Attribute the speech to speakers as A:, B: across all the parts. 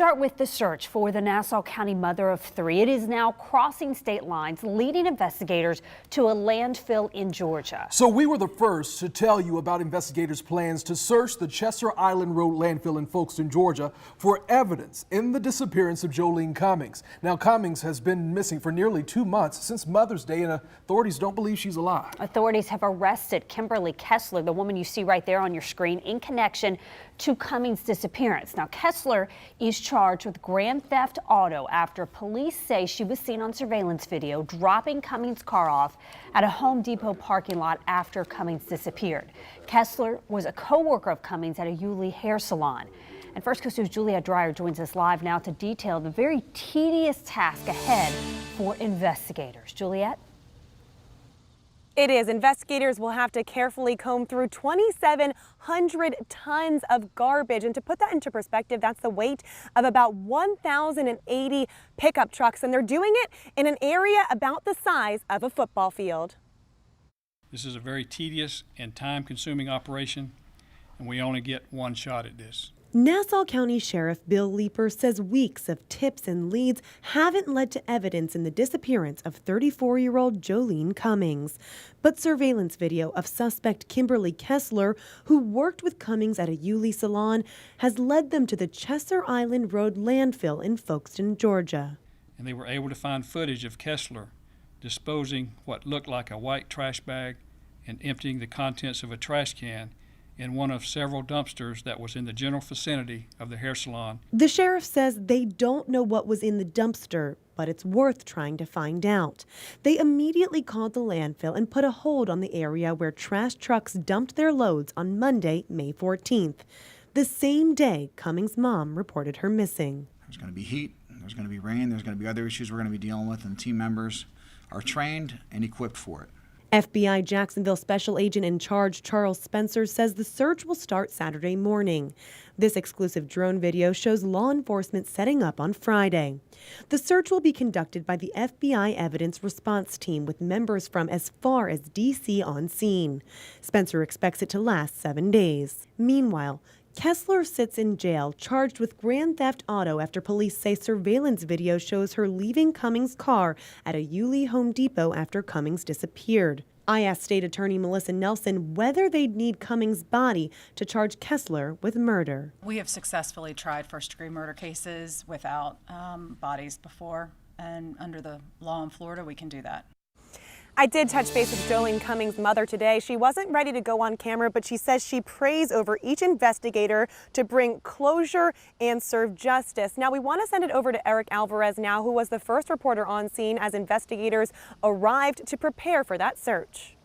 A: Start with the search for the Nassau County mother of three. It is now crossing state lines, leading investigators to a landfill in Georgia.
B: So we were the first to tell you about investigators' plans to search the Chester Island Road landfill in Folkestone, Georgia for evidence in the disappearance of Joleen Cummings. Now, Cummings has been missing for nearly 2 months since Mother's Day, and authorities don't believe she's alive.
A: Authorities have arrested Kimberly Kessler, the woman you see right there on your screen, in connection to Cummings' disappearance. Now, Kessler is charged with grand theft auto after police say she was seen on surveillance video dropping Cummings' car off at a Home Depot parking lot after Cummings disappeared. Kessler was a co-worker of Cummings at a Yulee hair salon. And First Coast News' Juliet Dreyer joins us live now to detail the very tedious task ahead for investigators. Juliet?
C: It is. Investigators will have to carefully comb through 2,700 tons of garbage. And to put that into perspective, that's the weight of about 1,080 pickup trucks. And they're doing it in an area about the size of a football field.
D: This is a very tedious and time-consuming operation, and we only get one shot at this.
C: Nassau County Sheriff Bill Leeper says weeks of tips and leads haven't led to evidence in the disappearance of 34-year-old Joleen Cummings. But surveillance video of suspect Kimberly Kessler, who worked with Cummings at a Yulee salon, has led them to the Chester Island Road landfill in Folkestone, Georgia.
D: And they were able to find footage of Kessler disposing what looked like a white trash bag and emptying the contents of a trash can in one of several dumpsters that was in the general vicinity of the hair salon.
C: The sheriff says they don't know what was in the dumpster, but it's worth trying to find out. They immediately called the landfill and put a hold on the area where trash trucks dumped their loads on Monday, May 14th. The same day Cummings' mom reported her missing.
E: There's going to be heat, there's going to be rain, there's going to be other issues we're going to be dealing with, and team members are trained and equipped for it.
C: FBI Jacksonville Special Agent in Charge Charles Spencer says the search will start Saturday morning. This exclusive drone video shows law enforcement setting up on Friday. The search will be conducted by the FBI Evidence Response Team with members from as far as D.C. on scene. Spencer expects it to last 7 days. Meanwhile, Kessler sits in jail, charged with grand theft auto after police say surveillance video shows her leaving Cummings' car at a Yulee Home Depot after Cummings disappeared. I asked State Attorney Melissa Nelson whether they'd need Cummings' body to charge Kessler with murder.
F: We have successfully tried first-degree murder cases without bodies before, and under the law in Florida, we can do that.
C: I did touch base with Joleen Cummings' mother today. She wasn't ready to go on camera, but she says she prays over each investigator to bring closure and serve justice. Now, we want to send it over to Eric Alvarez now, who was the first reporter on scene as investigators arrived to prepare for that search.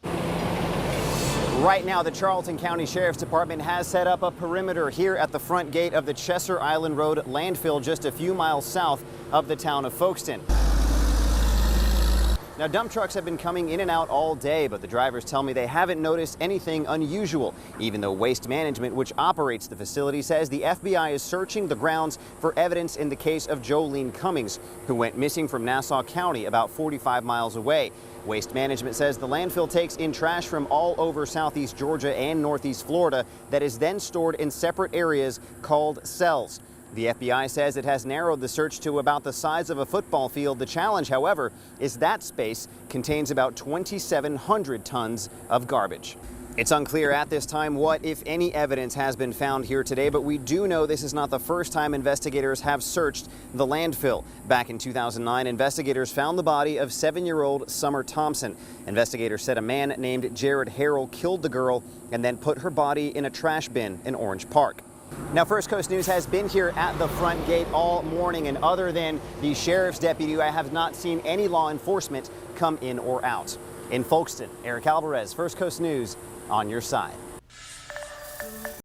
G: Right now, the Charlton County Sheriff's Department has set up a perimeter here at the front gate of the Chester Island Road landfill, just a few miles south of the town of Folkestone. Now, dump trucks have been coming in and out all day, but the drivers tell me they haven't noticed anything unusual, even though Waste Management, which operates the facility, says the FBI is searching the grounds for evidence in the case of Joleen Cummings, who went missing from Nassau County about 45 miles away. Waste Management says the landfill takes in trash from all over southeast Georgia and northeast Florida that is then stored in separate areas called cells. The FBI says it has narrowed the search to about the size of a football field. The challenge, however, is that space contains about 2,700 tons of garbage. It's unclear at this time what, if any, evidence has been found here today, but we do know this is not the first time investigators have searched the landfill. Back in 2009, investigators found the body of 7-year-old Summer Thompson. Investigators said a man named Jared Harrell killed the girl and then put her body in a trash bin in Orange Park. Now, First Coast News has been here at the front gate all morning, and other than the sheriff's deputy, I have not seen any law enforcement come in or out. In Folkestone, Eric Alvarez, First Coast News, on your side.